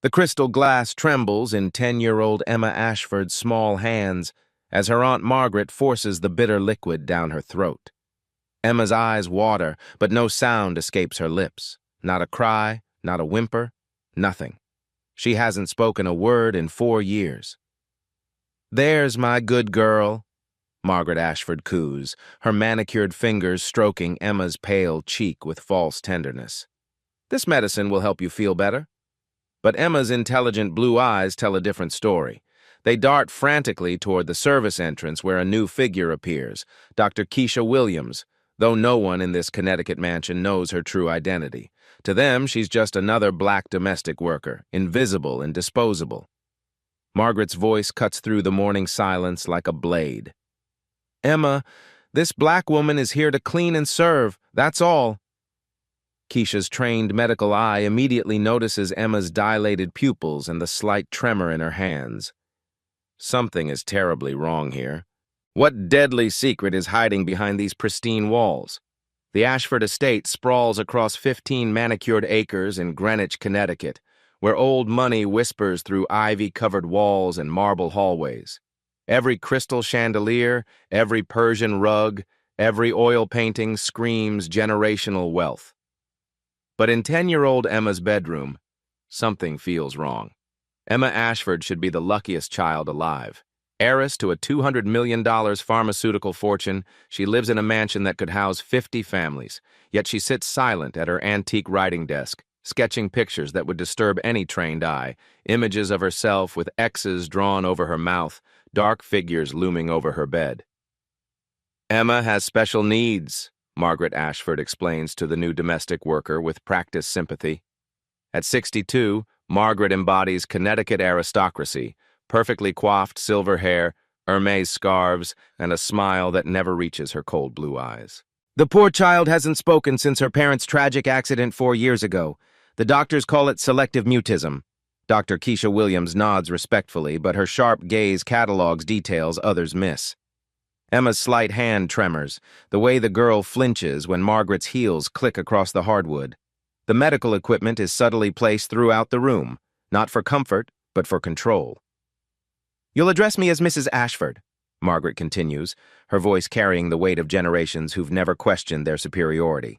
The crystal glass trembles in 10-year-old Emma Ashford's small hands as her Aunt Margaret forces the bitter liquid down her throat. Emma's eyes water, but no sound escapes her lips. Not a cry, not a whimper, nothing. She hasn't spoken a word in 4 years. "There's my good girl," Margaret Ashford coos, her manicured fingers stroking Emma's pale cheek with false tenderness. "This medicine will help you feel better." But Emma's intelligent blue eyes tell a different story. They dart frantically toward the service entrance where a new figure appears, Dr. Keisha Williams, though no one in this Connecticut mansion knows her true identity. To them, she's just another black domestic worker, invisible and disposable. Margaret's voice cuts through the morning silence like a blade. "Emma, this black woman is here to clean and serve, that's all." Keisha's trained medical eye immediately notices Emma's dilated pupils and the slight tremor in her hands. Something is terribly wrong here. What deadly secret is hiding behind these pristine walls? The Ashford estate sprawls across 15 manicured acres in Greenwich, Connecticut, where old money whispers through ivy-covered walls and marble hallways. Every crystal chandelier, every Persian rug, every oil painting screams generational wealth. But in 10-year-old Emma's bedroom, something feels wrong. Emma Ashford should be the luckiest child alive. Heiress to a $200 million pharmaceutical fortune, she lives in a mansion that could house 50 families, yet she sits silent at her antique writing desk, sketching pictures that would disturb any trained eye, images of herself with X's drawn over her mouth, dark figures looming over her bed. "Emma has special needs," Margaret Ashford explains to the new domestic worker with practiced sympathy. At 62, Margaret embodies Connecticut aristocracy, perfectly coiffed silver hair, Hermes scarves, and a smile that never reaches her cold blue eyes. "The poor child hasn't spoken since her parents' tragic accident 4 years ago. The doctors call it selective mutism." Dr. Keisha Williams nods respectfully, but her sharp gaze catalogs details others miss. Emma's slight hand tremors, the way the girl flinches when Margaret's heels click across the hardwood. The medical equipment is subtly placed throughout the room, not for comfort, but for control. "You'll address me as Mrs. Ashford," Margaret continues, her voice carrying the weight of generations who've never questioned their superiority.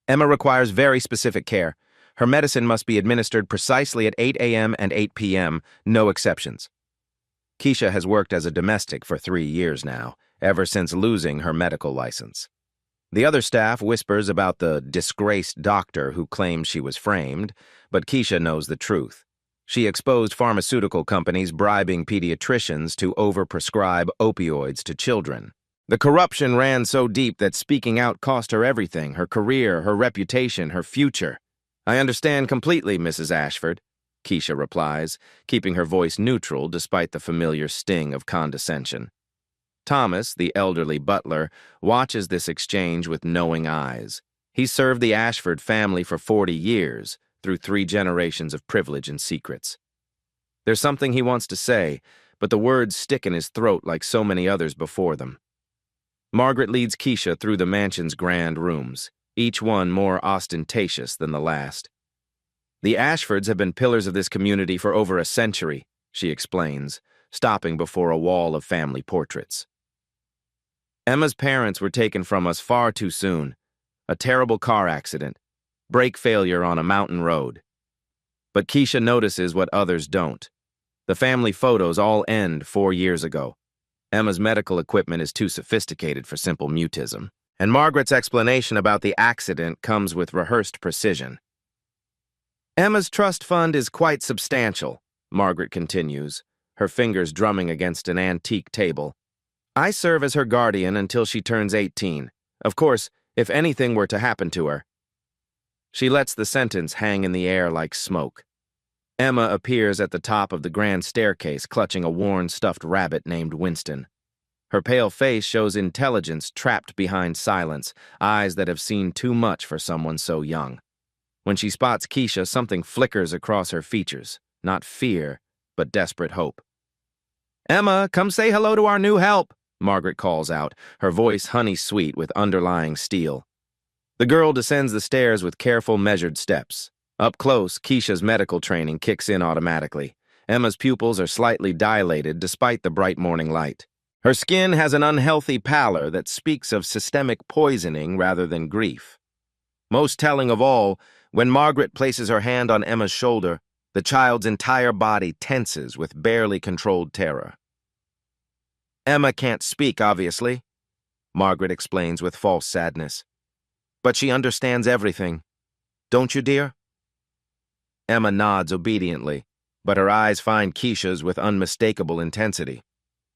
"Emma requires very specific care. Her medicine must be administered precisely at 8 a.m. and 8 p.m., no exceptions." Keisha has worked as a domestic for 3 years now, ever since losing her medical license. The other staff whispers about the disgraced doctor who claims she was framed, but Keisha knows the truth. She exposed pharmaceutical companies bribing pediatricians to overprescribe opioids to children. The corruption ran so deep that speaking out cost her everything, her career, her reputation, her future. "I understand completely, Mrs. Ashford," Keisha replies, keeping her voice neutral despite the familiar sting of condescension. Thomas, the elderly butler, watches this exchange with knowing eyes. He served the Ashford family for 40 years, through 3 generations of privilege and secrets. There's something he wants to say, but the words stick in his throat like so many others before them. Margaret leads Keisha through the mansion's grand rooms, each one more ostentatious than the last. "The Ashfords have been pillars of this community for over a century," she explains, stopping before a wall of family portraits. "Emma's parents were taken from us far too soon. A terrible car accident, brake failure on a mountain road." But Keisha notices what others don't. The family photos all end 4 years ago. Emma's medical equipment is too sophisticated for simple mutism, and Margaret's explanation about the accident comes with rehearsed precision. "Emma's trust fund is quite substantial," Margaret continues, her fingers drumming against an antique table. "I serve as her guardian until she turns 18. Of course, if anything were to happen to her." She lets the sentence hang in the air like smoke. Emma appears at the top of the grand staircase clutching a worn stuffed rabbit named Winston. Her pale face shows intelligence trapped behind silence, eyes that have seen too much for someone so young. When she spots Keisha, something flickers across her features, not fear, but desperate hope. "Emma, come say hello to our new help," Margaret calls out, her voice honey-sweet with underlying steel. The girl descends the stairs with careful, measured steps. Up close, Keisha's medical training kicks in automatically. Emma's pupils are slightly dilated despite the bright morning light. Her skin has an unhealthy pallor that speaks of systemic poisoning rather than grief. Most telling of all, when Margaret places her hand on Emma's shoulder, the child's entire body tenses with barely controlled terror. Emma can't speak, obviously, Margaret explains with false sadness. But she understands everything. Don't you, dear? Emma nods obediently, but her eyes find Keisha's with unmistakable intensity.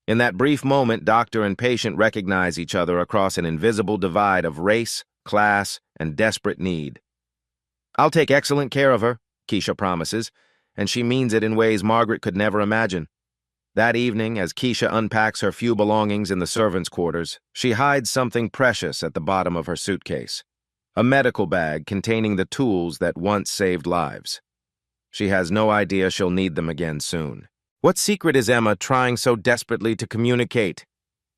In that brief moment, doctor and patient recognize each other across an invisible divide of race, class, and desperate need. I'll take excellent care of her, Keisha promises, and she means it in ways Margaret could never imagine. That evening, as Keisha unpacks her few belongings in the servants' quarters, she hides something precious at the bottom of her suitcase. A medical bag containing the tools that once saved lives. She has no idea she'll need them again soon. What secret is Emma trying so desperately to communicate?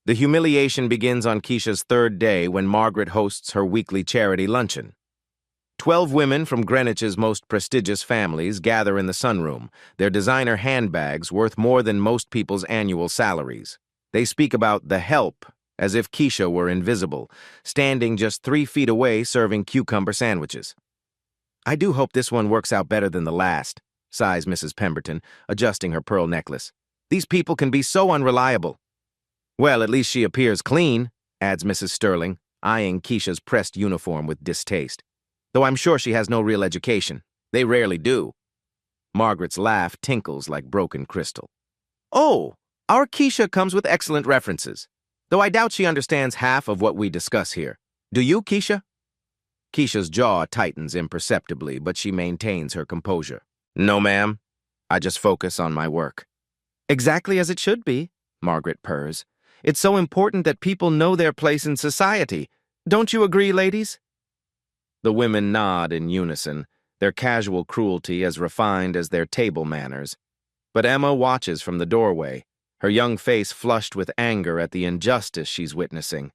The humiliation begins on Keisha's third day when Margaret hosts her weekly charity luncheon. 12 women from Greenwich's most prestigious families gather in the sunroom, their designer handbags worth more than most people's annual salaries. They speak about the help as if Keisha were invisible, standing just 3 feet away serving cucumber sandwiches. I do hope this one works out better than the last, sighs Mrs. Pemberton, adjusting her pearl necklace. These people can be so unreliable. Well, at least she appears clean, adds Mrs. Sterling, eyeing Keisha's pressed uniform with distaste. Though I'm sure she has no real education. They rarely do. Margaret's laugh tinkles like broken crystal. Oh, our Keisha comes with excellent references, though I doubt she understands half of what we discuss here. Do you, Keisha? Keisha's jaw tightens imperceptibly, but she maintains her composure. No, ma'am. I just focus on my work. Exactly as it should be, Margaret purrs. It's so important that people know their place in society. Don't you agree, ladies? The women nod in unison, their casual cruelty as refined as their table manners. But Emma watches from the doorway, her young face flushed with anger at the injustice she's witnessing.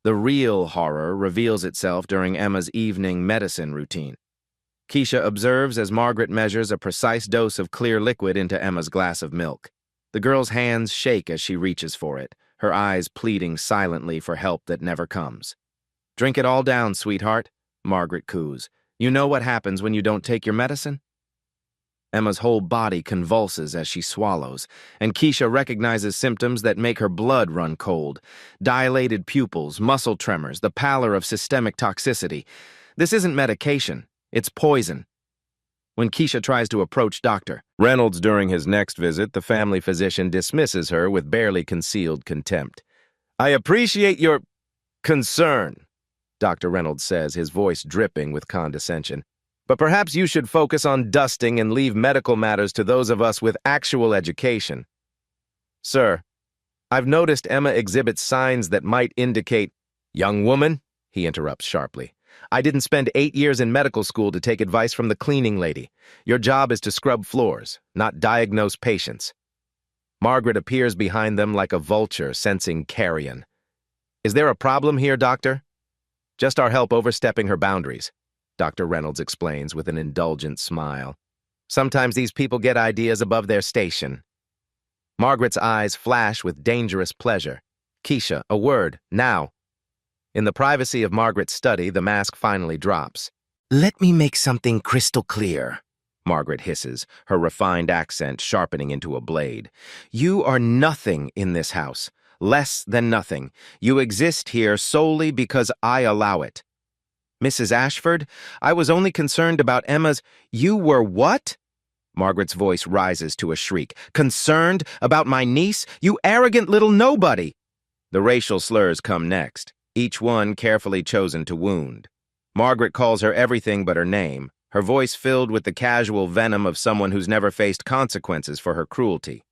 The real horror reveals itself during Emma's evening medicine routine. Keisha observes as Margaret measures a precise dose of clear liquid into Emma's glass of milk. The girl's hands shake as she reaches for it, her eyes pleading silently for help that never comes. Drink it all down, sweetheart, Margaret coos. You know what happens when you don't take your medicine? Emma's whole body convulses as she swallows, and Keisha recognizes symptoms that make her blood run cold. Dilated pupils, muscle tremors, the pallor of systemic toxicity. This isn't medication, it's poison. When Keisha tries to approach Dr. Reynolds during his next visit, the family physician dismisses her with barely concealed contempt. I appreciate your concern, Dr. Reynolds says, his voice dripping with condescension. But perhaps you should focus on dusting and leave medical matters to those of us with actual education. Sir, I've noticed Emma exhibits signs that might indicate— Young woman, he interrupts sharply. I didn't spend 8 years in medical school to take advice from the cleaning lady. Your job is to scrub floors, not diagnose patients. Margaret appears behind them like a vulture sensing carrion. Is there a problem here, doctor? Just our help overstepping her boundaries, Dr. Reynolds explains with an indulgent smile. Sometimes these people get ideas above their station. Margaret's eyes flash with dangerous pleasure. Keisha, a word, now. In the privacy of Margaret's study, the mask finally drops. Let me make something crystal clear, Margaret hisses, her refined accent sharpening into a blade. You are nothing in this house. Less than nothing. You exist here solely because I allow it. Mrs. Ashford, I was only concerned about Emma's— You were what? Margaret's voice rises to a shriek. Concerned about my niece? You arrogant little nobody! The racial slurs come next, each one carefully chosen to wound. Margaret calls her everything but her name, her voice filled with the casual venom of someone who's never faced consequences for her cruelty.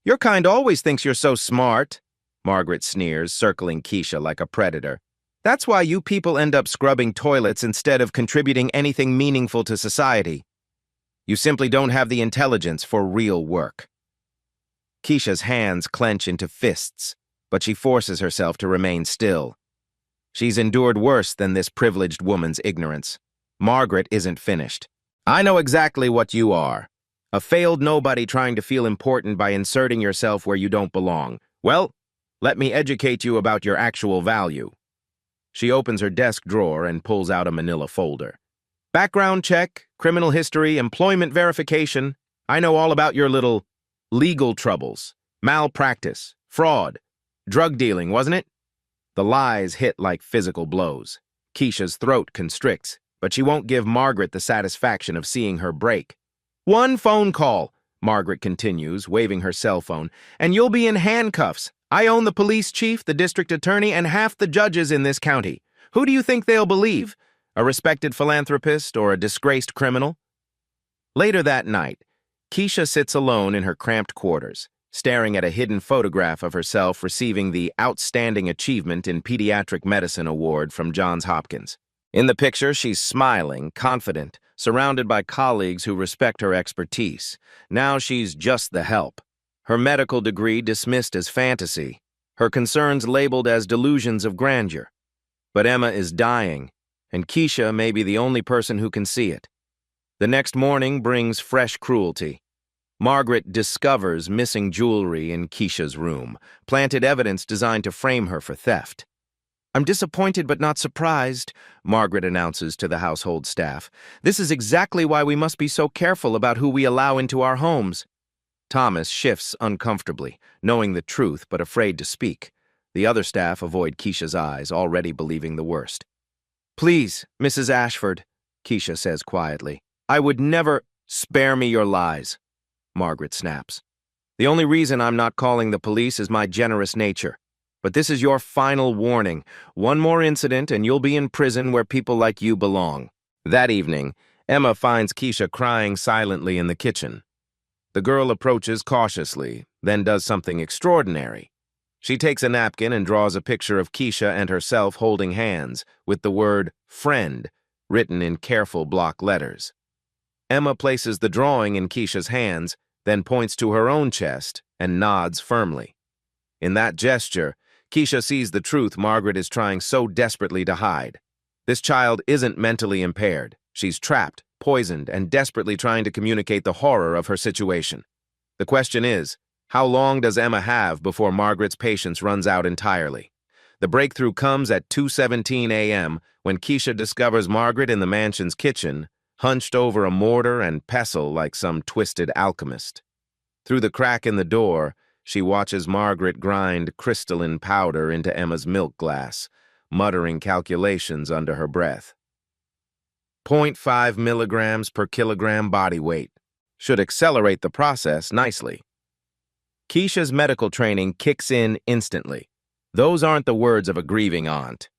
Your kind always thinks you're so smart, Margaret sneers, circling Keisha like a predator. That's why you people end up scrubbing toilets instead of contributing anything meaningful to society. You simply don't have the intelligence for real work. Keisha's hands clench into fists, but she forces herself to remain still. She's endured worse than this privileged woman's ignorance. Margaret isn't finished. I know exactly what you are. A failed nobody trying to feel important by inserting yourself where you don't belong. Well, let me educate you about your actual value. She opens her desk drawer and pulls out a manila folder. Background check, criminal history, employment verification. I know all about your little legal troubles. Malpractice, fraud, drug dealing, wasn't it? The lies hit like physical blows. Keisha's throat constricts, but she won't give Margaret the satisfaction of seeing her break. One phone call, Margaret continues, waving her cell phone, and you'll be in handcuffs. I own the police chief, the district attorney, and half the judges in this county. Who do you think they'll believe? A respected philanthropist or a disgraced criminal? Later that night, Keisha sits alone in her cramped quarters, staring at a hidden photograph of herself receiving the Outstanding Achievement in Pediatric Medicine Award from Johns Hopkins. In the picture, she's smiling, confident, surrounded by colleagues who respect her expertise. Now she's just the help. Her medical degree dismissed as fantasy, her concerns labeled as delusions of grandeur. But Emma is dying, and Keisha may be the only person who can see it. The next morning brings fresh cruelty. Margaret discovers missing jewelry in Keisha's room, planted evidence designed to frame her for theft. I'm disappointed but not surprised, Margaret announces to the household staff. This is exactly why we must be so careful about who we allow into our homes. Thomas shifts uncomfortably, knowing the truth but afraid to speak. The other staff avoid Keisha's eyes, already believing the worst. Please, Mrs. Ashford, Keisha says quietly. I would never— Spare me your lies, Margaret snaps. The only reason I'm not calling the police is my generous nature. But this is your final warning. One more incident and you'll be in prison where people like you belong. That evening, Emma finds Keisha crying silently in the kitchen. The girl approaches cautiously, then does something extraordinary. She takes a napkin and draws a picture of Keisha and herself holding hands, with the word friend written in careful block letters. Emma places the drawing in Keisha's hands, then points to her own chest and nods firmly. In that gesture, Keisha sees the truth Margaret is trying so desperately to hide. This child isn't mentally impaired. She's trapped, poisoned, and desperately trying to communicate the horror of her situation. The question is, how long does Emma have before Margaret's patience runs out entirely? The breakthrough comes at 2:17 a.m. when Keisha discovers Margaret in the mansion's kitchen, hunched over a mortar and pestle like some twisted alchemist. Through the crack in the door, she watches Margaret grind crystalline powder into Emma's milk glass, muttering calculations under her breath. 0.5 milligrams per kilogram body weight. Should accelerate the process nicely. Keisha's medical training kicks in instantly. Those aren't the words of a grieving aunt.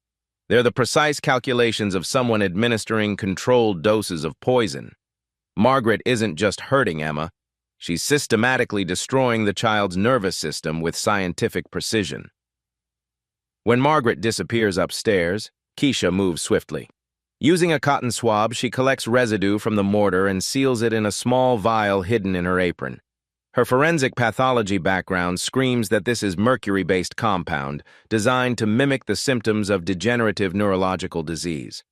They're the precise calculations of someone administering controlled doses of poison. Margaret isn't just hurting Emma. She's systematically destroying the child's nervous system with scientific precision. When Margaret disappears upstairs, Keisha moves swiftly. Using a cotton swab, she collects residue from the mortar and seals it in a small vial hidden in her apron. Her forensic pathology background screams that this is mercury-based compound designed to mimic the symptoms of degenerative neurological disease.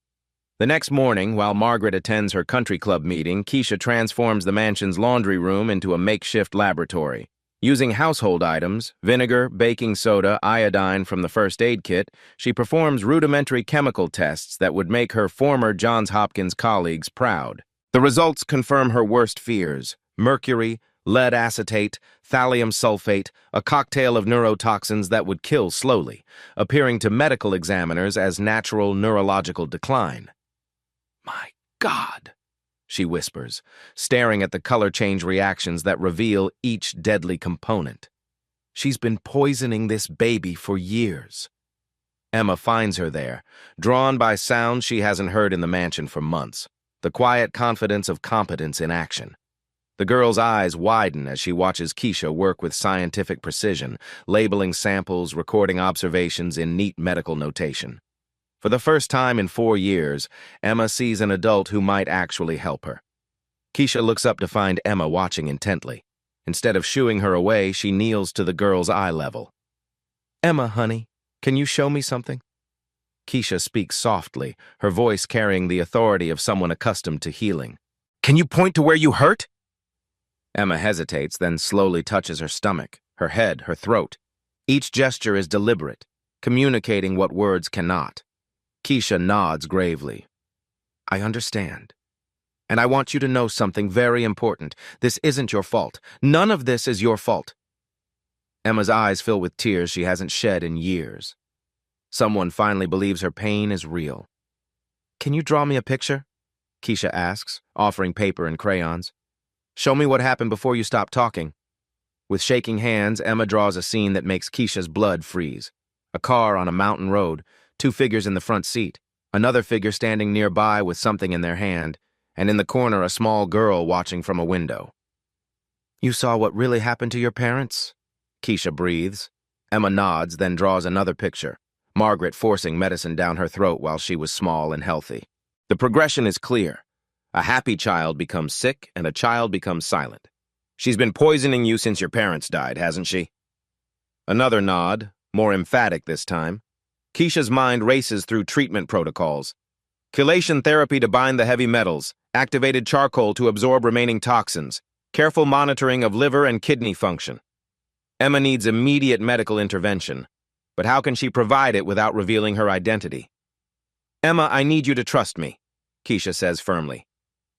The next morning, while Margaret attends her country club meeting, Keisha transforms the mansion's laundry room into a makeshift laboratory. Using household items, vinegar, baking soda, iodine from the first aid kit, she performs rudimentary chemical tests that would make her former Johns Hopkins colleagues proud. The results confirm her worst fears: mercury, lead acetate, thallium sulfate, a cocktail of neurotoxins that would kill slowly, appearing to medical examiners as natural neurological decline. My God, she whispers, staring at the color change reactions that reveal each deadly component. She's been poisoning this baby for years. Emma finds her there, drawn by sounds she hasn't heard in the mansion for months, the quiet confidence of competence in action. The girl's eyes widen as she watches Keisha work with scientific precision, labeling samples, recording observations in neat medical notation. For the first time in 4 years, Emma sees an adult who might actually help her. Keisha looks up to find Emma watching intently. Instead of shooing her away, she kneels to the girl's eye level. Emma, honey, can you show me something? Keisha speaks softly, her voice carrying the authority of someone accustomed to healing. Can you point to where you hurt? Emma hesitates, then slowly touches her stomach, her head, her throat. Each gesture is deliberate, communicating what words cannot. Keisha nods gravely. I understand. And I want you to know something very important. This isn't your fault. None of this is your fault. Emma's eyes fill with tears she hasn't shed in years. Someone finally believes her pain is real. Can you draw me a picture? Keisha asks, offering paper and crayons. Show me what happened before you stopped talking. With shaking hands, Emma draws a scene that makes Keisha's blood freeze. A car on a mountain road, 2 figures in the front seat, another figure standing nearby with something in their hand, and in the corner a small girl watching from a window. You saw what really happened to your parents? Keisha breathes. Emma nods, then draws another picture. Margaret forcing medicine down her throat while she was small and healthy. The progression is clear. A happy child becomes sick, and a child becomes silent. She's been poisoning you since your parents died, hasn't she? Another nod, more emphatic this time. Keisha's mind races through treatment protocols. Chelation therapy to bind the heavy metals, activated charcoal to absorb remaining toxins, careful monitoring of liver and kidney function. Emma needs immediate medical intervention, but how can she provide it without revealing her identity? Emma, I need you to trust me, Keisha says firmly.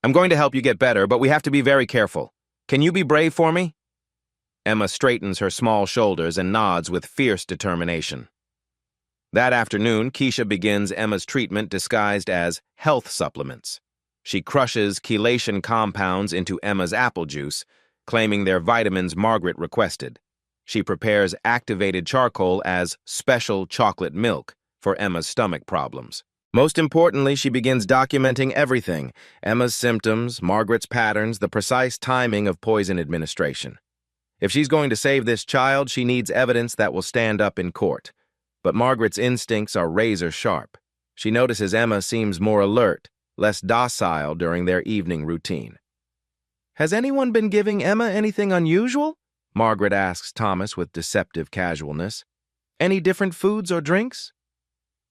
I'm going to help you get better, but we have to be very careful. Can you be brave for me? Emma straightens her small shoulders and nods with fierce determination. That afternoon, Keisha begins Emma's treatment disguised as health supplements. She crushes chelation compounds into Emma's apple juice, claiming they're vitamins Margaret requested. She prepares activated charcoal as special chocolate milk for Emma's stomach problems. Most importantly, she begins documenting everything: Emma's symptoms, Margaret's patterns, the precise timing of poison administration. If she's going to save this child, she needs evidence that will stand up in court. But Margaret's instincts are razor sharp. She notices Emma seems more alert, less docile during their evening routine. Has anyone been giving Emma anything unusual? Margaret asks Thomas with deceptive casualness. Any different foods or drinks?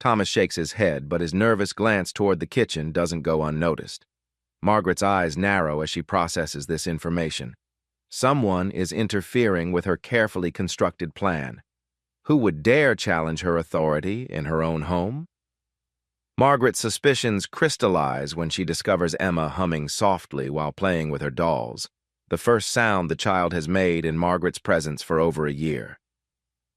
Thomas shakes his head, but his nervous glance toward the kitchen doesn't go unnoticed. Margaret's eyes narrow as she processes this information. Someone is interfering with her carefully constructed plan. Who would dare challenge her authority in her own home? Margaret's suspicions crystallize when she discovers Emma humming softly while playing with her dolls, the first sound the child has made in Margaret's presence for over a year.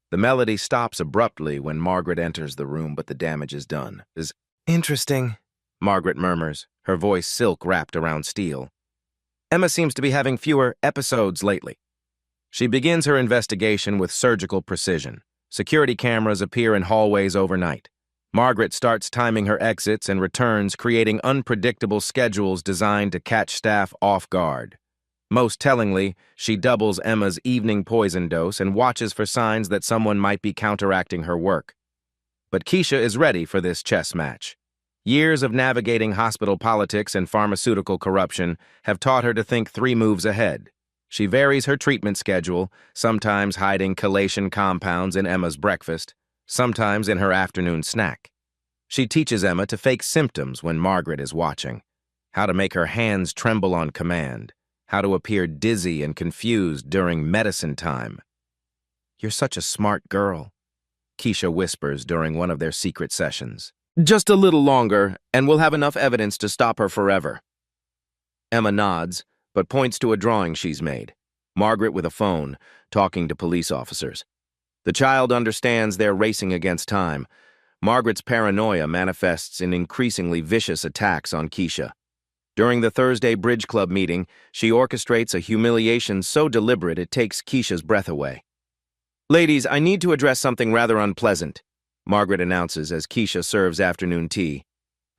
The melody stops abruptly when Margaret enters the room, but the damage is done. Is interesting, Margaret murmurs, her voice silk wrapped around steel. Emma seems to be having fewer episodes lately. She begins her investigation with surgical precision. Security cameras appear in hallways overnight. Margaret starts timing her exits and returns, creating unpredictable schedules designed to catch staff off guard. Most tellingly, she doubles Emma's evening poison dose and watches for signs that someone might be counteracting her work. But Keisha is ready for this chess match. Years of navigating hospital politics and pharmaceutical corruption have taught her to think 3 moves ahead. She varies her treatment schedule, sometimes hiding chelation compounds in Emma's breakfast, sometimes in her afternoon snack. She teaches Emma to fake symptoms when Margaret is watching, how to make her hands tremble on command, how to appear dizzy and confused during medicine time. You're such a smart girl, Keisha whispers during one of their secret sessions. Just a little longer, and we'll have enough evidence to stop her forever. Emma nods, but points to a drawing she's made. Margaret with a phone, talking to police officers. The child understands they're racing against time. Margaret's paranoia manifests in increasingly vicious attacks on Keisha. During the Thursday Bridge Club meeting, she orchestrates a humiliation so deliberate it takes Keisha's breath away. Ladies, I need to address something rather unpleasant, Margaret announces as Keisha serves afternoon tea.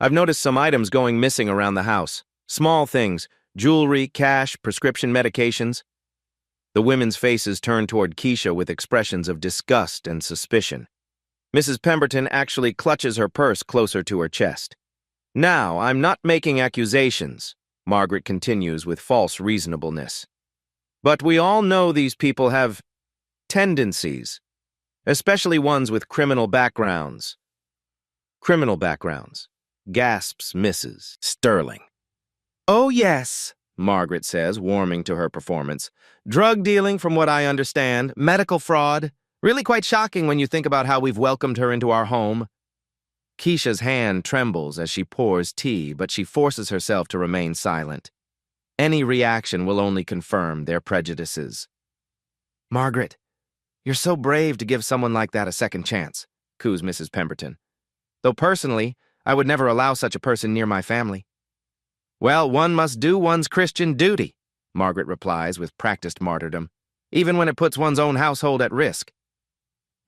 I've noticed some items going missing around the house. Small things, jewelry, cash, prescription medications. The women's faces turn toward Keisha with expressions of disgust and suspicion. Mrs. Pemberton actually clutches her purse closer to her chest. Now, I'm not making accusations, Margaret continues with false reasonableness. But we all know these people have tendencies, especially ones with criminal backgrounds. Criminal backgrounds, gasps Mrs. Sterling. Oh, yes, Margaret says, warming to her performance. Drug dealing, from what I understand, medical fraud. Really quite shocking when you think about how we've welcomed her into our home. Keisha's hand trembles as she pours tea, but she forces herself to remain silent. Any reaction will only confirm their prejudices. Margaret, you're so brave to give someone like that a second chance, coos Mrs. Pemberton. Though personally, I would never allow such a person near my family. Well, one must do one's Christian duty, Margaret replies with practiced martyrdom, even when it puts one's own household at risk.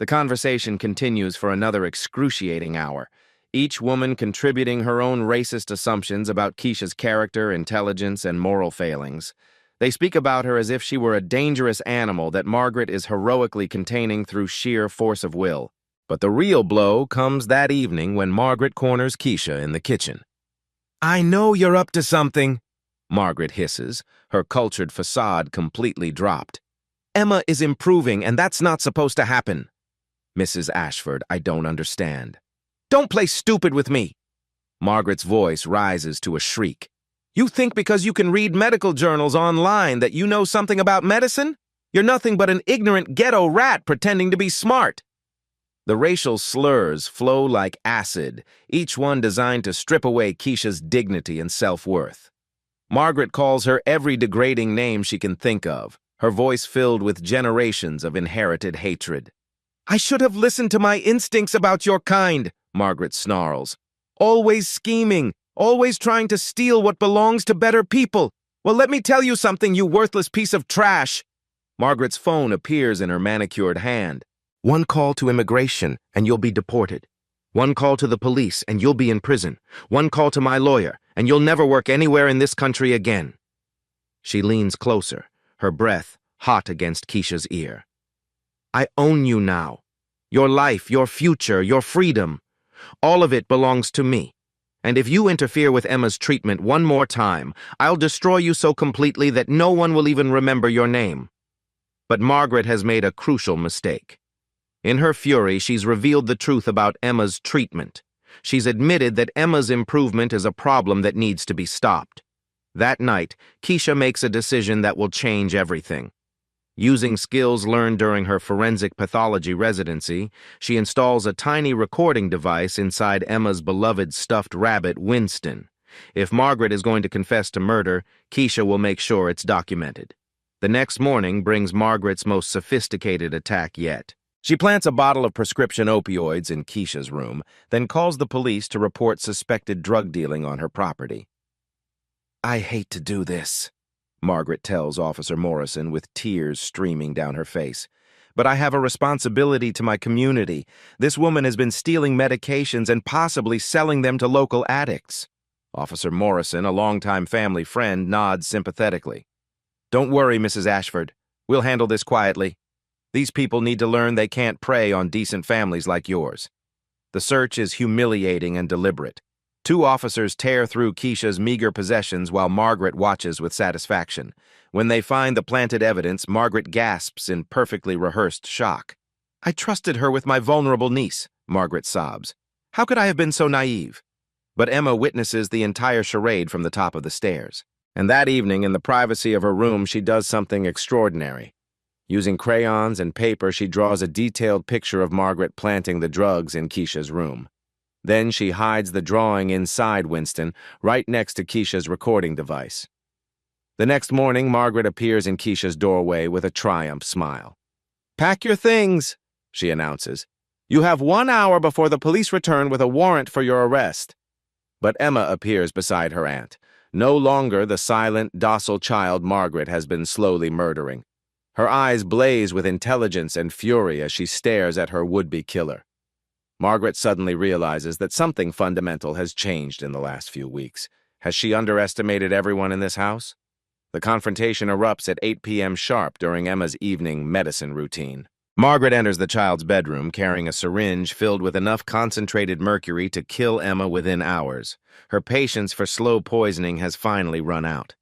The conversation continues for another excruciating hour, each woman contributing her own racist assumptions about Keisha's character, intelligence, and moral failings. They speak about her as if she were a dangerous animal that Margaret is heroically containing through sheer force of will. But the real blow comes that evening when Margaret corners Keisha in the kitchen. I know you're up to something, Margaret hisses, her cultured facade completely dropped. Emma is improving, and that's not supposed to happen. Mrs. Ashford, I don't understand. Don't play stupid with me. Margaret's voice rises to a shriek. You think because you can read medical journals online that you know something about medicine? You're nothing but an ignorant ghetto rat pretending to be smart. The racial slurs flow like acid, each one designed to strip away Keisha's dignity and self-worth. Margaret calls her every degrading name she can think of, her voice filled with generations of inherited hatred. I should have listened to my instincts about your kind, Margaret snarls. Always scheming, always trying to steal what belongs to better people. Well, let me tell you something, you worthless piece of trash. Margaret's phone appears in her manicured hand. One call to immigration, and you'll be deported. One call to the police, and you'll be in prison. One call to my lawyer, and you'll never work anywhere in this country again. She leans closer, her breath hot against Keisha's ear. I own you now. Your life, your future, your freedom. All of it belongs to me. And if you interfere with Emma's treatment one more time, I'll destroy you so completely that no one will even remember your name. But Margaret has made a crucial mistake. In her fury, she's revealed the truth about Emma's treatment. She's admitted that Emma's improvement is a problem that needs to be stopped. That night, Keisha makes a decision that will change everything. Using skills learned during her forensic pathology residency, she installs a tiny recording device inside Emma's beloved stuffed rabbit, Winston. If Margaret is going to confess to murder, Keisha will make sure it's documented. The next morning brings Margaret's most sophisticated attack yet. She plants a bottle of prescription opioids in Keisha's room, then calls the police to report suspected drug dealing on her property. I hate to do this, Margaret tells Officer Morrison with tears streaming down her face. But I have a responsibility to my community. This woman has been stealing medications and possibly selling them to local addicts. Officer Morrison, a longtime family friend, nods sympathetically. Don't worry, Mrs. Ashford. We'll handle this quietly. These people need to learn they can't prey on decent families like yours. The search is humiliating and deliberate. 2 officers tear through Keisha's meager possessions while Margaret watches with satisfaction. When they find the planted evidence, Margaret gasps in perfectly rehearsed shock. I trusted her with my vulnerable niece, Margaret sobs. How could I have been so naive? But Emma witnesses the entire charade from the top of the stairs. And that evening, in the privacy of her room, she does something extraordinary. Using crayons and paper, she draws a detailed picture of Margaret planting the drugs in Keisha's room. Then she hides the drawing inside Winston, right next to Keisha's recording device. The next morning, Margaret appears in Keisha's doorway with a triumph smile. Pack your things, she announces. You have 1 hour before the police return with a warrant for your arrest. But Emma appears beside her aunt. No longer the silent, docile child Margaret has been slowly murdering. Her eyes blaze with intelligence and fury as she stares at her would-be killer. Margaret suddenly realizes that something fundamental has changed in the last few weeks. Has she underestimated everyone in this house? The confrontation erupts at 8 p.m. sharp during Emma's evening medicine routine. Margaret enters the child's bedroom carrying a syringe filled with enough concentrated mercury to kill Emma within hours. Her patience for slow poisoning has finally run out.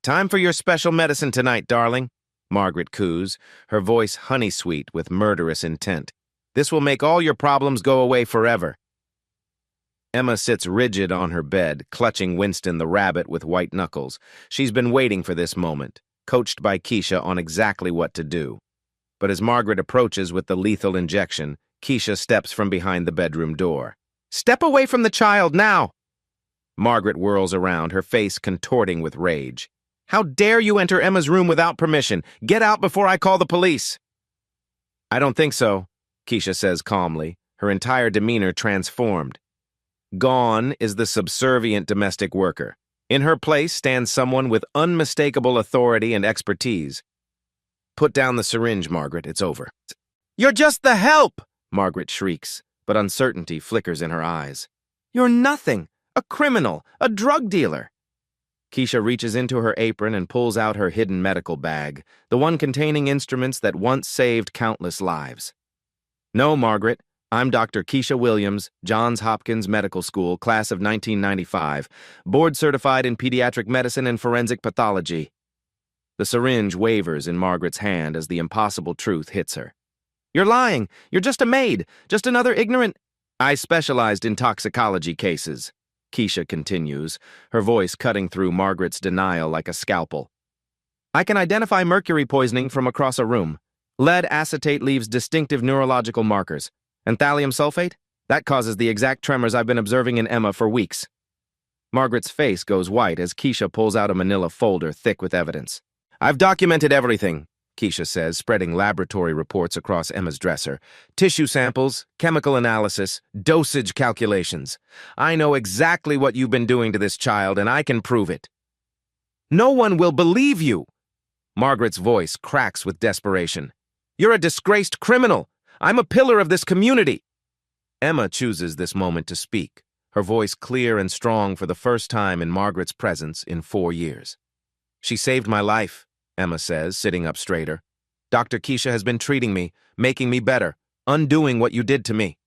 Time for your special medicine tonight, darling, Margaret coos, her voice honey-sweet with murderous intent. This will make all your problems go away forever. Emma sits rigid on her bed, clutching Winston the rabbit with white knuckles. She's been waiting for this moment, coached by Keisha on exactly what to do. But as Margaret approaches with the lethal injection, Keisha steps from behind the bedroom door. "Step away from the child, now!" Margaret whirls around, her face contorting with rage. "How dare you enter Emma's room without permission? Get out before I call the police!" "I don't think so," Keisha says calmly, her entire demeanor transformed. Gone is the subservient domestic worker. In her place stands someone with unmistakable authority and expertise. "Put down the syringe, Margaret. It's over." "You're just the help!" Margaret shrieks, but uncertainty flickers in her eyes. "You're nothing. A criminal. A drug dealer." Keisha reaches into her apron and pulls out her hidden medical bag, the one containing instruments that once saved countless lives. "No, Margaret. I'm Dr. Keisha Williams, Johns Hopkins Medical School, class of 1995, board-certified in pediatric medicine and forensic pathology." The syringe wavers in Margaret's hand as the impossible truth hits her. "You're lying. You're just a maid. Just another ignorant—" "I specialized in toxicology cases," Keisha continues, her voice cutting through Margaret's denial like a scalpel. "I can identify mercury poisoning from across a room. Lead acetate leaves distinctive neurological markers. And thallium sulfate? That causes the exact tremors I've been observing in Emma for weeks." Margaret's face goes white as Keisha pulls out a manila folder thick with evidence. "I've documented everything," Keisha says, spreading laboratory reports across Emma's dresser. "Tissue samples, chemical analysis, dosage calculations. I know exactly what you've been doing to this child, and I can prove it." "No one will believe you!" Margaret's voice cracks with desperation. "You're a disgraced criminal. I'm a pillar of this community." Emma chooses this moment to speak, her voice clear and strong for the first time in Margaret's presence in 4 years. "She saved my life," Emma says, sitting up straighter. "Dr. Keisha has been treating me, making me better, undoing what you did to me."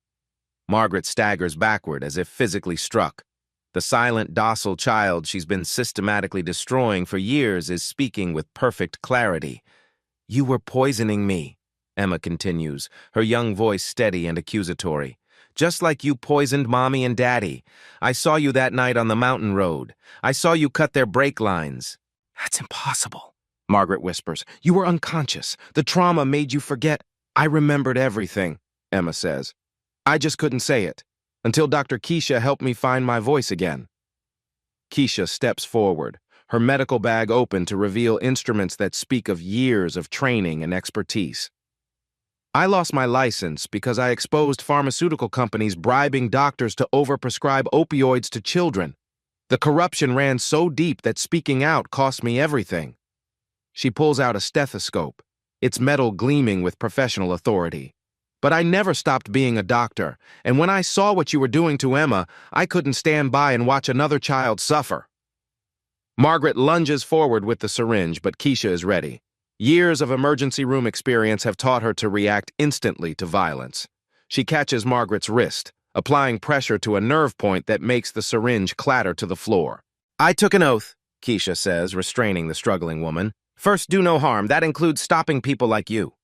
Margaret staggers backward as if physically struck. The silent, docile child she's been systematically destroying for years is speaking with perfect clarity. "You were poisoning me," Emma continues, her young voice steady and accusatory. "Just like you poisoned Mommy and Daddy. I saw you that night on the mountain road. I saw you cut their brake lines." "That's impossible," Margaret whispers. "You were unconscious. The trauma made you forget." "I remembered everything," Emma says. "I just couldn't say it, until Dr. Keisha helped me find my voice again." Keisha steps forward, her medical bag open to reveal instruments that speak of years of training and expertise. "I lost my license because I exposed pharmaceutical companies bribing doctors to overprescribe opioids to children. The corruption ran so deep that speaking out cost me everything." She pulls out a stethoscope, its metal gleaming with professional authority. "But I never stopped being a doctor, and when I saw what you were doing to Emma, I couldn't stand by and watch another child suffer." Margaret lunges forward with the syringe, but Keisha is ready. Years of emergency room experience have taught her to react instantly to violence. She catches Margaret's wrist, applying pressure to a nerve point that makes the syringe clatter to the floor. "I took an oath," Keisha says, restraining the struggling woman. "First, do no harm. That includes stopping people like you."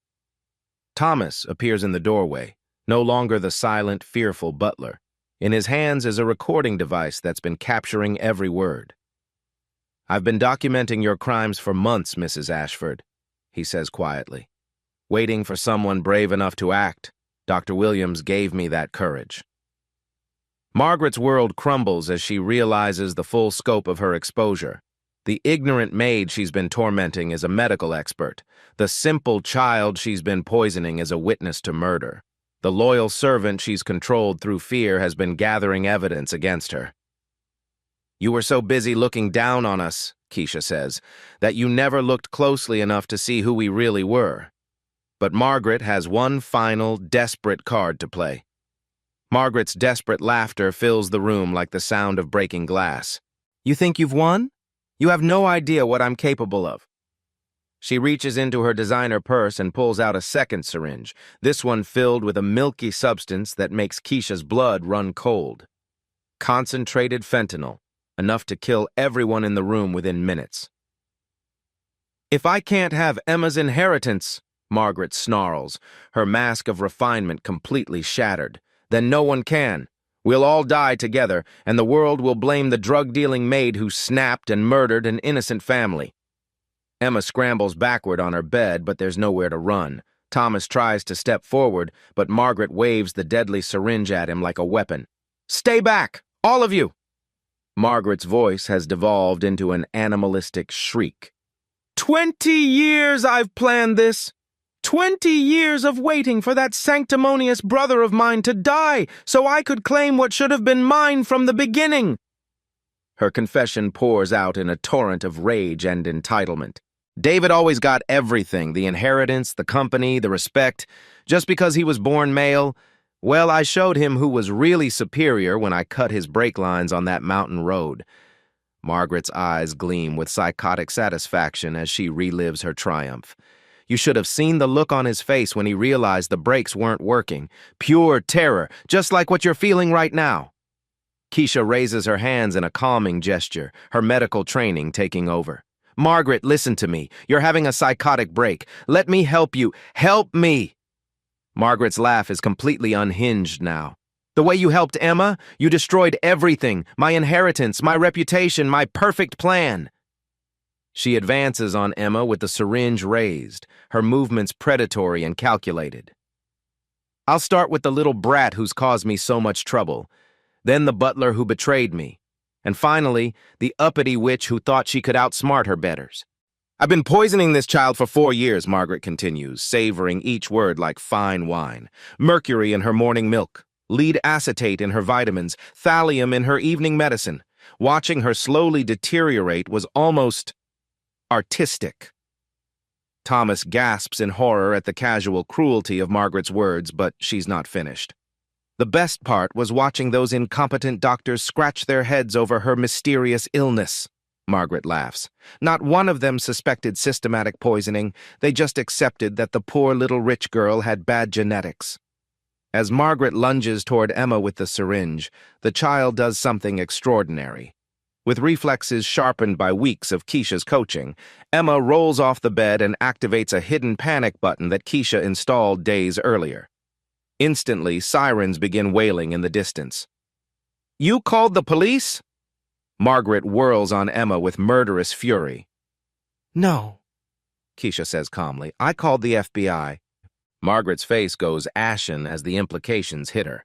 Thomas appears in the doorway, no longer the silent, fearful butler. In his hands is a recording device that's been capturing every word. "I've been documenting your crimes for months, Mrs. Ashford," he says quietly. "Waiting for someone brave enough to act. Dr. Williams gave me that courage." Margaret's world crumbles as she realizes the full scope of her exposure. The ignorant maid she's been tormenting is a medical expert. The simple child she's been poisoning is a witness to murder. The loyal servant she's controlled through fear has been gathering evidence against her. "You were so busy looking down on us," Keisha says, "that you never looked closely enough to see who we really were." But Margaret has one final, desperate card to play. Margaret's desperate laughter fills the room like the sound of breaking glass. "You think you've won? You have no idea what I'm capable of." She reaches into her designer purse and pulls out a second syringe, this one filled with a milky substance that makes Keisha's blood run cold. Concentrated fentanyl, enough to kill everyone in the room within minutes. "If I can't have Emma's inheritance," Margaret snarls, her mask of refinement completely shattered, "then no one can. We'll all die together, and the world will blame the drug-dealing maid who snapped and murdered an innocent family. Emma scrambles backward on her bed, but there's nowhere to run. Thomas tries to step forward, but Margaret waves the deadly syringe at him like a weapon. "Stay back, all of you!" Margaret's voice has devolved into an animalistic shriek. 20 years I've planned this. 20 years of waiting for that sanctimonious brother of mine to die so I could claim what should have been mine from the beginning. Her confession pours out in a torrent of rage and entitlement. David always got everything, the inheritance, the company, the respect. Just because he was born male, well, I showed him who was really superior when I cut his brake lines on that mountain road. Margaret's eyes gleam with psychotic satisfaction as she relives her triumph. You should have seen the look on his face when he realized the brakes weren't working. Pure terror, just like what you're feeling right now. Keisha raises her hands in a calming gesture, her medical training taking over. Margaret, listen to me. You're having a psychotic break. Let me help you. Help me! Margaret's laugh is completely unhinged now. The way you helped Emma, you destroyed everything, my inheritance, my reputation, my perfect plan. She advances on Emma with the syringe raised, her movements predatory and calculated. I'll start with the little brat who's caused me so much trouble, then the butler who betrayed me, and finally, the uppity witch who thought she could outsmart her betters. I've been poisoning this child for 4 years, Margaret continues, savoring each word like fine wine. Mercury in her morning milk, lead acetate in her vitamins, thallium in her evening medicine. Watching her slowly deteriorate was almost artistic. Thomas gasps in horror at the casual cruelty of Margaret's words, but she's not finished. The best part was watching those incompetent doctors scratch their heads over her mysterious illness. Margaret laughs. Not one of them suspected systematic poisoning. They just accepted that the poor little rich girl had bad genetics. As Margaret lunges toward Emma with the syringe, the child does something extraordinary. With reflexes sharpened by weeks of Keisha's coaching, Emma rolls off the bed and activates a hidden panic button that Keisha installed days earlier. Instantly, sirens begin wailing in the distance. You called the police? Margaret whirls on Emma with murderous fury. No, Keisha says calmly. I called the FBI. Margaret's face goes ashen as the implications hit her.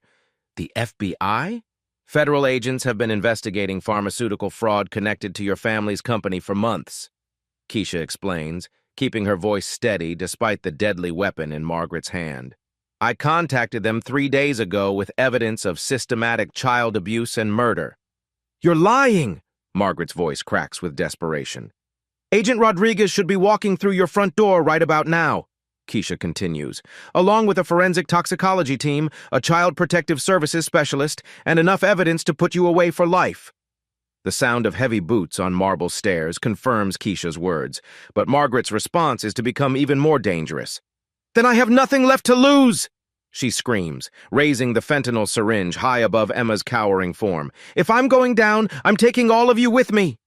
The FBI? Federal agents have been investigating pharmaceutical fraud connected to your family's company for months, Keisha explains, keeping her voice steady despite the deadly weapon in Margaret's hand. I contacted them 3 days ago with evidence of systematic child abuse and murder. You're lying, Margaret's voice cracks with desperation. Agent Rodriguez should be walking through your front door right about now, Keisha continues, along with a forensic toxicology team, a child protective services specialist, and enough evidence to put you away for life. The sound of heavy boots on marble stairs confirms Keisha's words, but Margaret's response is to become even more dangerous. Then I have nothing left to lose, she screams, raising the fentanyl syringe high above Emma's cowering form. If I'm going down, I'm taking all of you with me.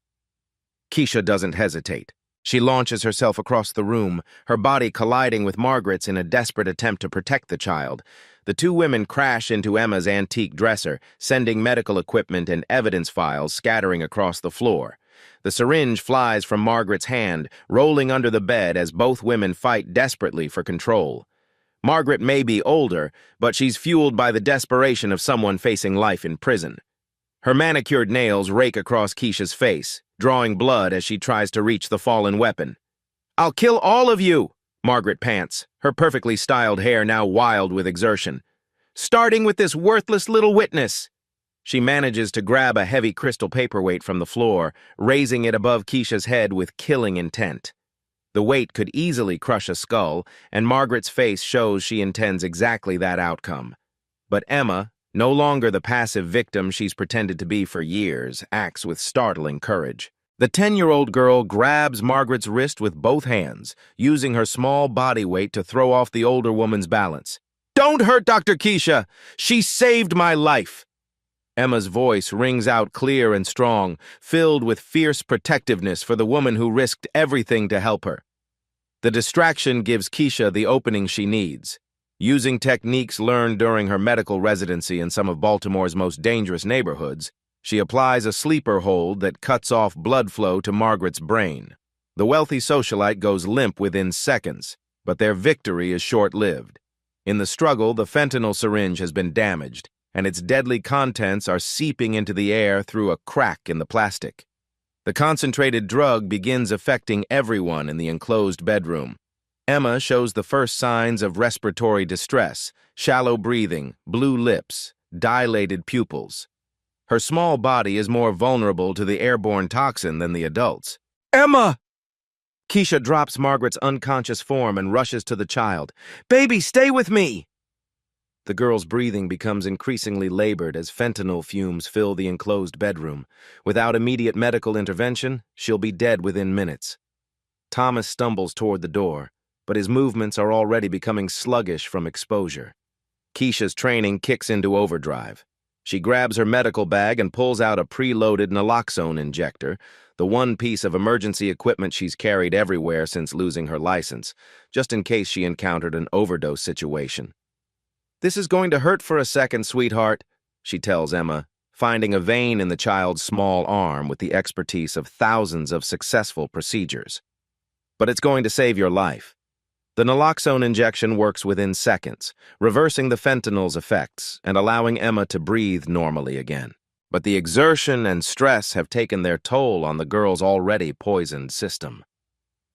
Keisha doesn't hesitate. She launches herself across the room, her body colliding with Margaret's in a desperate attempt to protect the child. The two women crash into Emma's antique dresser, sending medical equipment and evidence files scattering across the floor. The syringe flies from Margaret's hand, rolling under the bed as both women fight desperately for control. Margaret may be older, but she's fueled by the desperation of someone facing life in prison. Her manicured nails rake across Keisha's face, drawing blood as she tries to reach the fallen weapon. I'll kill all of you, Margaret pants, her perfectly styled hair now wild with exertion. Starting with this worthless little witness. She manages to grab a heavy crystal paperweight from the floor, raising it above Keisha's head with killing intent. The weight could easily crush a skull, and Margaret's face shows she intends exactly that outcome. But Emma, no longer the passive victim she's pretended to be for years, acts with startling courage. The 10-year-old girl grabs Margaret's wrist with both hands, using her small body weight to throw off the older woman's balance. Don't hurt Dr. Keisha! She saved my life! Emma's voice rings out clear and strong, filled with fierce protectiveness for the woman who risked everything to help her. The distraction gives Keisha the opening she needs. Using techniques learned during her medical residency in some of Baltimore's most dangerous neighborhoods, she applies a sleeper hold that cuts off blood flow to Margaret's brain. The wealthy socialite goes limp within seconds, but their victory is short-lived. In the struggle, the fentanyl syringe has been damaged, and its deadly contents are seeping into the air through a crack in the plastic. The concentrated drug begins affecting everyone in the enclosed bedroom. Emma shows the first signs of respiratory distress, shallow breathing, blue lips, dilated pupils. Her small body is more vulnerable to the airborne toxin than the adults. "Emma!" Keisha drops Margaret's unconscious form and rushes to the child. "Baby, stay with me!" The girl's breathing becomes increasingly labored as fentanyl fumes fill the enclosed bedroom. Without immediate medical intervention, she'll be dead within minutes. Thomas stumbles toward the door, but his movements are already becoming sluggish from exposure. Keisha's training kicks into overdrive. She grabs her medical bag and pulls out a preloaded naloxone injector, the one piece of emergency equipment she's carried everywhere since losing her license, just in case she encountered an overdose situation. "This is going to hurt for a second, sweetheart," she tells Emma, finding a vein in the child's small arm with the expertise of thousands of successful procedures. "But it's going to save your life." The naloxone injection works within seconds, reversing the fentanyl's effects and allowing Emma to breathe normally again. But the exertion and stress have taken their toll on the girl's already poisoned system.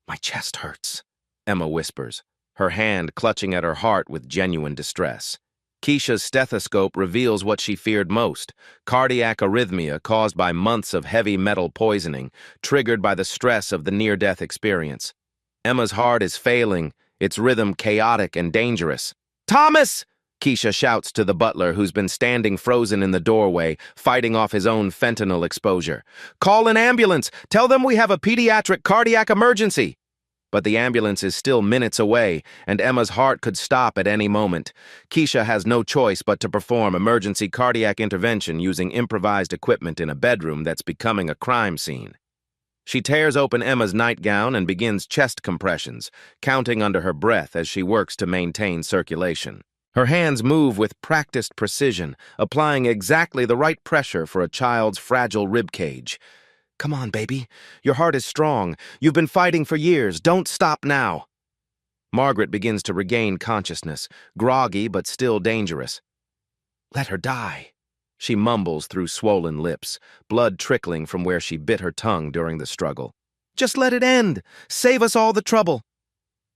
"My chest hurts," Emma whispers, her hand clutching at her heart with genuine distress. Keisha's stethoscope reveals what she feared most: cardiac arrhythmia caused by months of heavy metal poisoning, triggered by the stress of the near-death experience. Emma's heart is failing, its rhythm chaotic and dangerous. "Thomas!" Keisha shouts to the butler, who's been standing frozen in the doorway, fighting off his own fentanyl exposure. "Call an ambulance! Tell them we have a pediatric cardiac emergency!" But the ambulance is still minutes away, and Emma's heart could stop at any moment. Keisha has no choice but to perform emergency cardiac intervention using improvised equipment in a bedroom that's becoming a crime scene. She tears open Emma's nightgown and begins chest compressions, counting under her breath as she works to maintain circulation. Her hands move with practiced precision, applying exactly the right pressure for a child's fragile ribcage. "Come on, baby. Your heart is strong. You've been fighting for years. Don't stop now." Margaret begins to regain consciousness, groggy but still dangerous. "Let her die," she mumbles through swollen lips, blood trickling from where she bit her tongue during the struggle. "Just let it end. Save us all the trouble."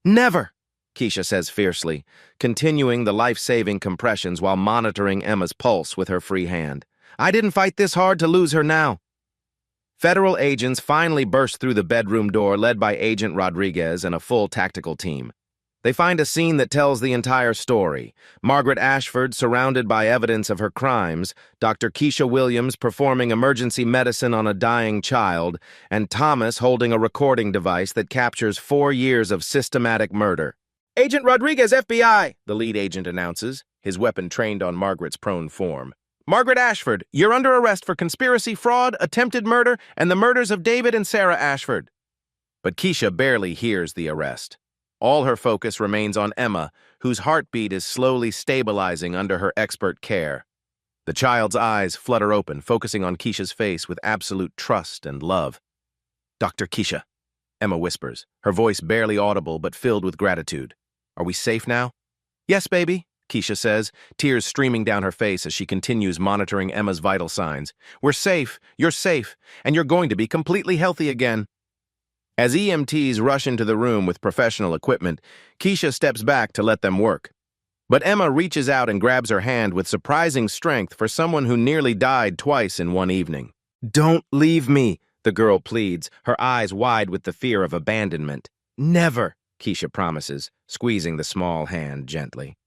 "Never," Keisha says fiercely, continuing the life-saving compressions while monitoring Emma's pulse with her free hand. "I didn't fight this hard to lose her now." Federal agents finally burst through the bedroom door, led by Agent Rodriguez and a full tactical team. They find a scene that tells the entire story: Margaret Ashford surrounded by evidence of her crimes, Dr. Keisha Williams performing emergency medicine on a dying child, and Thomas holding a recording device that captures 4 years of systematic murder. "Agent Rodriguez, FBI," the lead agent announces, his weapon trained on Margaret's prone form. "Margaret Ashford, you're under arrest for conspiracy, fraud, attempted murder, and the murders of David and Sarah Ashford." But Keisha barely hears the arrest. All her focus remains on Emma, whose heartbeat is slowly stabilizing under her expert care. The child's eyes flutter open, focusing on Keisha's face with absolute trust and love. "Dr. Keisha," Emma whispers, her voice barely audible but filled with gratitude. "Are we safe now?" "Yes, baby," Keisha says, tears streaming down her face as she continues monitoring Emma's vital signs. "We're safe, you're safe, and you're going to be completely healthy again." As EMTs rush into the room with professional equipment, Keisha steps back to let them work. But Emma reaches out and grabs her hand with surprising strength for someone who nearly died twice in one evening. "Don't leave me," the girl pleads, her eyes wide with the fear of abandonment. "Never," Keisha promises, squeezing the small hand gently.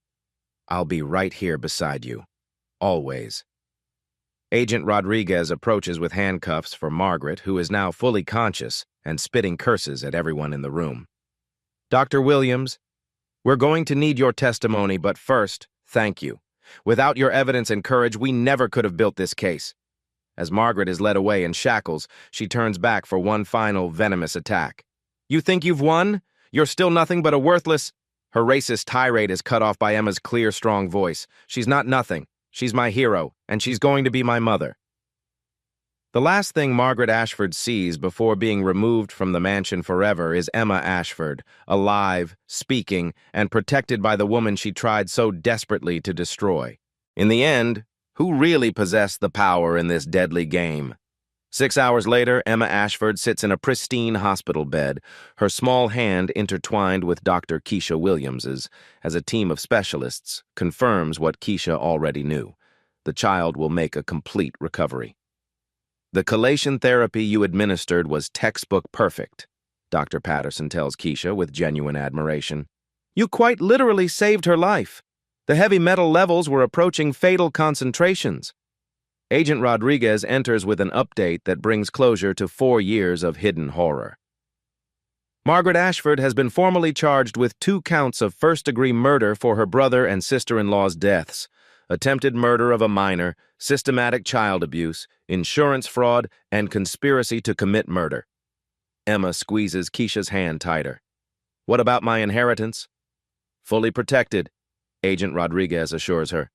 "I'll be right here beside you. Always." Agent Rodriguez approaches with handcuffs for Margaret, who is now fully conscious and spitting curses at everyone in the room. "Dr. Williams, we're going to need your testimony, but first, thank you. Without your evidence and courage, we never could have built this case." As Margaret is led away in shackles, she turns back for one final venomous attack. "You think you've won? You're still nothing but a worthless—" Her racist tirade is cut off by Emma's clear, strong voice. She's not nothing. She's my hero, and she's going to be my mother. The last thing Margaret Ashford sees before being removed from the mansion forever is Emma Ashford, alive, speaking, and protected by the woman she tried so desperately to destroy. In the end, who really possessed the power in this deadly game? 6 hours later, Emma Ashford sits in a pristine hospital bed, her small hand intertwined with Dr. Keisha Williams's, as a team of specialists confirms what Keisha already knew. The child will make a complete recovery. The chelation therapy you administered was textbook perfect, Dr. Patterson tells Keisha with genuine admiration. You quite literally saved her life. The heavy metal levels were approaching fatal concentrations. Agent Rodriguez enters with an update that brings closure to 4 years of hidden horror. Margaret Ashford has been formally charged with 2 counts of first-degree murder for her brother and sister-in-law's deaths, attempted murder of a minor, systematic child abuse, insurance fraud, and conspiracy to commit murder. Emma squeezes Keisha's hand tighter. What about my inheritance? Fully protected, Agent Rodriguez assures her.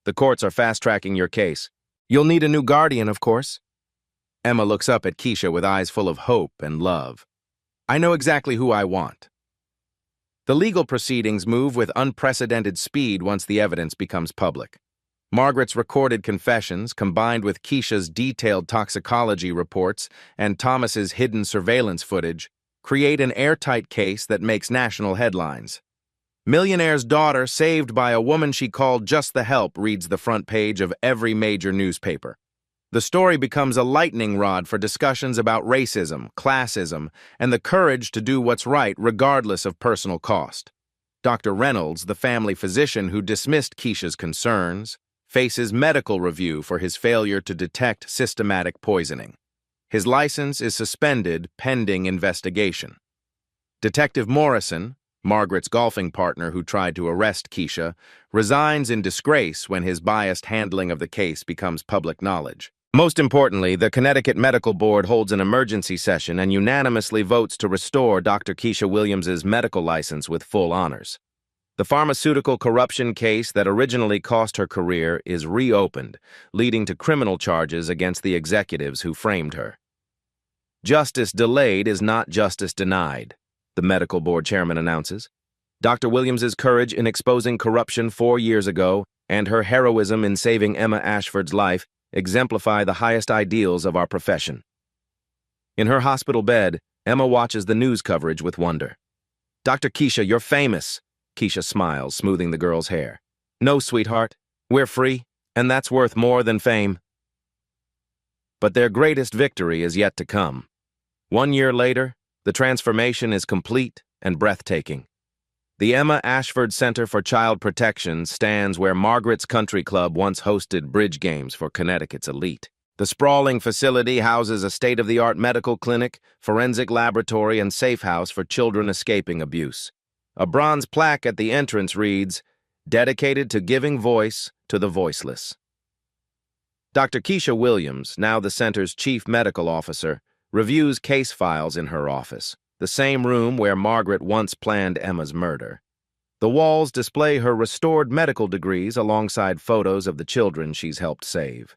The courts are fast-tracking your case. You'll need a new guardian, of course. Emma looks up at Keisha with eyes full of hope and love. I know exactly who I want. The legal proceedings move with unprecedented speed once the evidence becomes public. Margaret's recorded confessions, combined with Keisha's detailed toxicology reports and Thomas's hidden surveillance footage, create an airtight case that makes national headlines. Millionaire's daughter saved by a woman she called just the help reads the front page of every major newspaper. The story becomes a lightning rod for discussions about racism, classism, and the courage to do what's right regardless of personal cost. Dr. Reynolds, the family physician who dismissed Keisha's concerns, faces medical review for his failure to detect systematic poisoning. His license is suspended pending investigation. Detective Morrison, Margaret's golfing partner who tried to arrest Keisha, resigns in disgrace when his biased handling of the case becomes public knowledge. Most importantly, the Connecticut Medical Board holds an emergency session and unanimously votes to restore Dr. Keisha Williams's medical license with full honors. The pharmaceutical corruption case that originally cost her career is reopened, leading to criminal charges against the executives who framed her. Justice delayed is not justice denied, the medical board chairman announces. Dr. Williams's courage in exposing corruption 4 years ago and her heroism in saving Emma Ashford's life exemplify the highest ideals of our profession. In her hospital bed, Emma watches the news coverage with wonder. Dr. Keisha, you're famous. Keisha smiles, smoothing the girl's hair. No, sweetheart, we're free, and that's worth more than fame. But their greatest victory is yet to come. 1 year later, the transformation is complete and breathtaking. The Emma Ashford Center for Child Protection stands where Margaret's Country Club once hosted bridge games for Connecticut's elite. The sprawling facility houses a state-of-the-art medical clinic, forensic laboratory, and safe house for children escaping abuse. A bronze plaque at the entrance reads, "Dedicated to giving voice to the voiceless." Dr. Keisha Williams, now the center's chief medical officer, reviews case files in her office, the same room where Margaret once planned Emma's murder. The walls display her restored medical degrees alongside photos of the children she's helped save.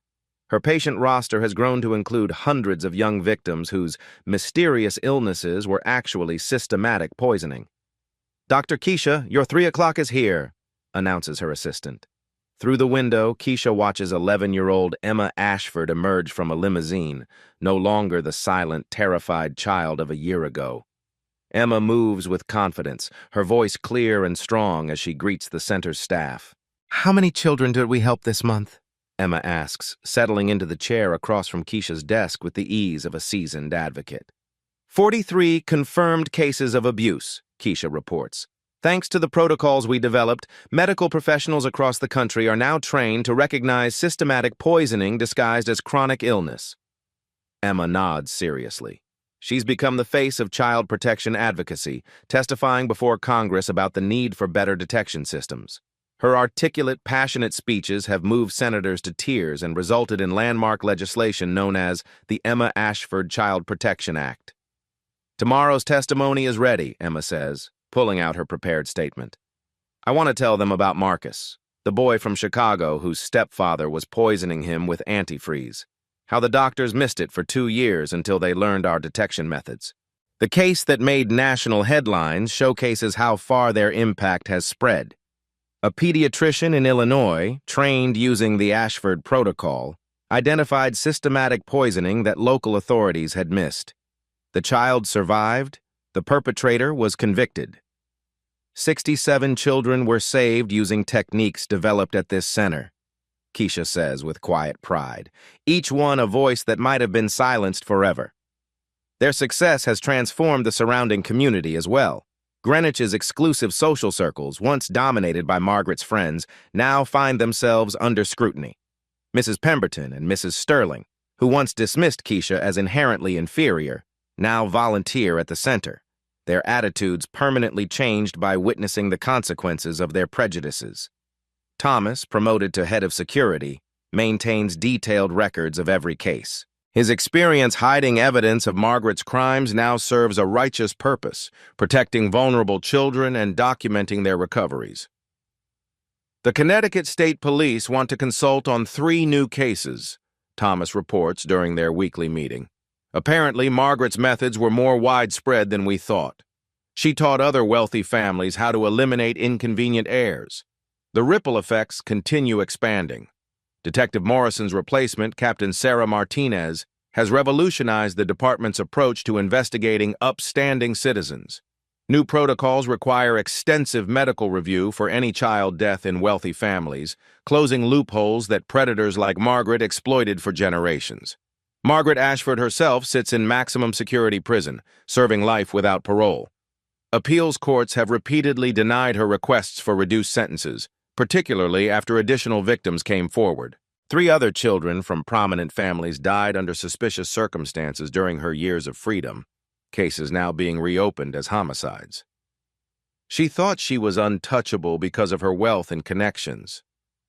Her patient roster has grown to include hundreds of young victims whose mysterious illnesses were actually systematic poisoning. Dr. Keisha, your 3 o'clock is here, announces her assistant. Through the window, Keisha watches 11-year-old Emma Ashford emerge from a limousine, no longer the silent, terrified child of a year ago. Emma moves with confidence, her voice clear and strong as she greets the center's staff. How many children did we help this month? Emma asks, settling into the chair across from Keisha's desk with the ease of a seasoned advocate. 43 confirmed cases of abuse, Keisha reports. Thanks to the protocols we developed, medical professionals across the country are now trained to recognize systematic poisoning disguised as chronic illness. Emma nods seriously. She's become the face of child protection advocacy, testifying before Congress about the need for better detection systems. Her articulate, passionate speeches have moved senators to tears and resulted in landmark legislation known as the Emma Ashford Child Protection Act. Tomorrow's testimony is ready, Emma says. pulling out her prepared statement. "I want to tell them about Marcus, the boy from Chicago whose stepfather was poisoning him with antifreeze. How the doctors missed it for 2 years until they learned our detection methods. The case that made national headlines showcases how far their impact has spread. A pediatrician in Illinois, trained using the Ashford Protocol, identified systematic poisoning that local authorities had missed. The child survived. The perpetrator was convicted. 67 children were saved using techniques developed at this center," Keisha says with quiet pride, each one a voice that might have been silenced forever. Their success has transformed the surrounding community as well. Greenwich's exclusive social circles, once dominated by Margaret's friends, now find themselves under scrutiny. Mrs. Pemberton and Mrs. Sterling, who once dismissed Keisha as inherently inferior, now volunteer at the center, their attitudes permanently changed by witnessing the consequences of their prejudices. Thomas, promoted to head of security, maintains detailed records of every case. His experience hiding evidence of Margaret's crimes now serves a righteous purpose, protecting vulnerable children and documenting their recoveries. "The Connecticut State Police want to consult on 3 new cases," Thomas reports during their weekly meeting. "Apparently, Margaret's methods were more widespread than we thought. She taught other wealthy families how to eliminate inconvenient heirs. The ripple effects continue expanding. Detective Morrison's replacement, Captain Sarah Martinez, has revolutionized the department's approach to investigating upstanding citizens. New protocols require extensive medical review for any child death in wealthy families, closing loopholes that predators like Margaret exploited for generations. Margaret Ashford herself sits in maximum security prison, serving life without parole. Appeals courts have repeatedly denied her requests for reduced sentences, particularly after additional victims came forward. 3 other children from prominent families died under suspicious circumstances during her years of freedom, cases now being reopened as homicides. She thought she was untouchable because of her wealth and connections,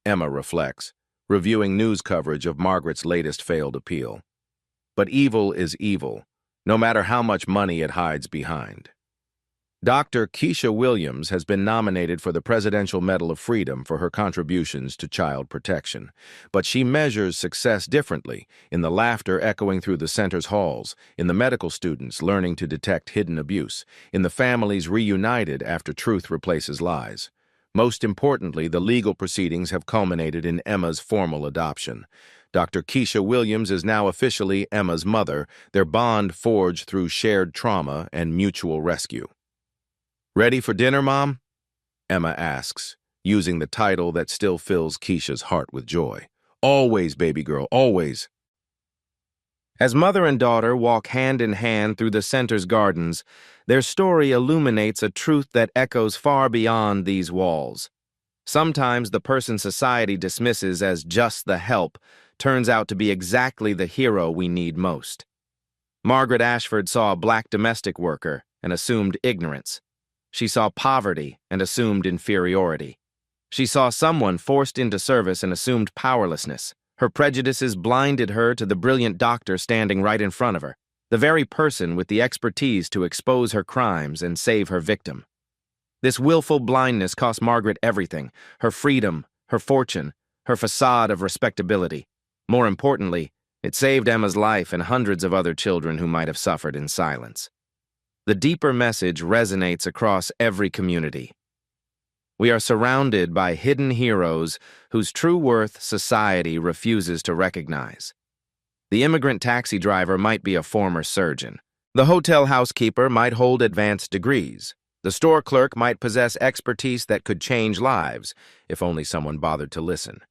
Emma reflects, reviewing news coverage of Margaret's latest failed appeal. But evil is evil, no matter how much money it hides behind. Dr. Keisha Williams has been nominated for the Presidential Medal of Freedom for her contributions to child protection, but she measures success differently, in the laughter echoing through the center's halls, in the medical students learning to detect hidden abuse, in the families reunited after truth replaces lies. Most importantly, the legal proceedings have culminated in Emma's formal adoption. Dr. Keisha Williams is now officially Emma's mother, their bond forged through shared trauma and mutual rescue. "Ready for dinner, Mom?" Emma asks, using the title that still fills Keisha's heart with joy. "Always, baby girl, always." As mother and daughter walk hand in hand through the center's gardens, their story illuminates a truth that echoes far beyond these walls. Sometimes the person society dismisses as just the help turns out to be exactly the hero we need most. Margaret Ashford saw a black domestic worker and assumed ignorance. She saw poverty and assumed inferiority. She saw someone forced into service and assumed powerlessness. Her prejudices blinded her to the brilliant doctor standing right in front of her, the very person with the expertise to expose her crimes and save her victim. This willful blindness cost Margaret everything: her freedom, her fortune, her facade of respectability. More importantly, it saved Emma's life and hundreds of other children who might have suffered in silence. The deeper message resonates across every community. We are surrounded by hidden heroes whose true worth society refuses to recognize. The immigrant taxi driver might be a former surgeon. The hotel housekeeper might hold advanced degrees. The store clerk might possess expertise that could change lives, if only someone bothered to listen.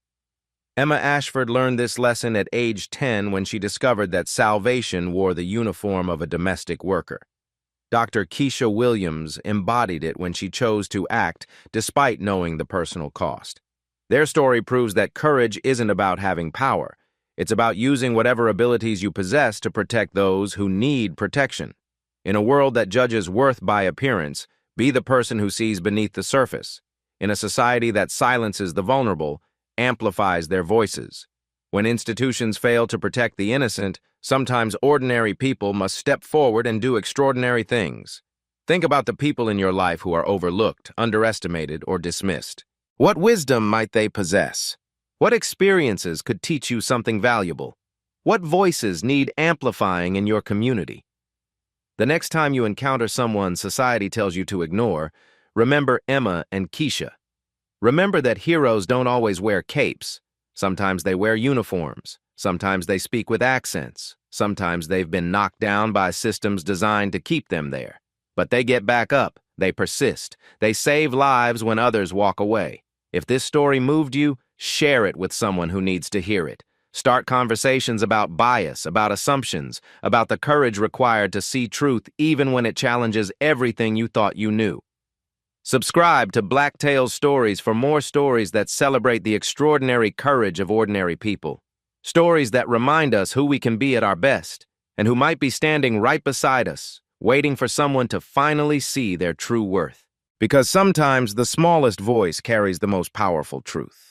Emma Ashford learned this lesson at age 10 when she discovered that salvation wore the uniform of a domestic worker. Dr. Keisha Williams embodied it when she chose to act despite knowing the personal cost. Their story proves that courage isn't about having power. It's about using whatever abilities you possess to protect those who need protection. In a world that judges worth by appearance, be the person who sees beneath the surface. In a society that silences the vulnerable, amplifies their voices. When institutions fail to protect the innocent, sometimes ordinary people must step forward and do extraordinary things. Think about the people in your life who are overlooked, underestimated, or dismissed. What wisdom might they possess? What experiences could teach you something valuable? What voices need amplifying in your community? The next time you encounter someone society tells you to ignore, remember Emma and Keisha. Remember that heroes don't always wear capes. Sometimes they wear uniforms. Sometimes they speak with accents. Sometimes they've been knocked down by systems designed to keep them there. But they get back up. They persist. They save lives when others walk away. If this story moved you, share it with someone who needs to hear it. Start conversations about bias, about assumptions, about the courage required to see truth even when it challenges everything you thought you knew. Subscribe to Black Tales Stories for more stories that celebrate the extraordinary courage of ordinary people. Stories that remind us who we can be at our best and who might be standing right beside us, waiting for someone to finally see their true worth. Because sometimes the smallest voice carries the most powerful truth.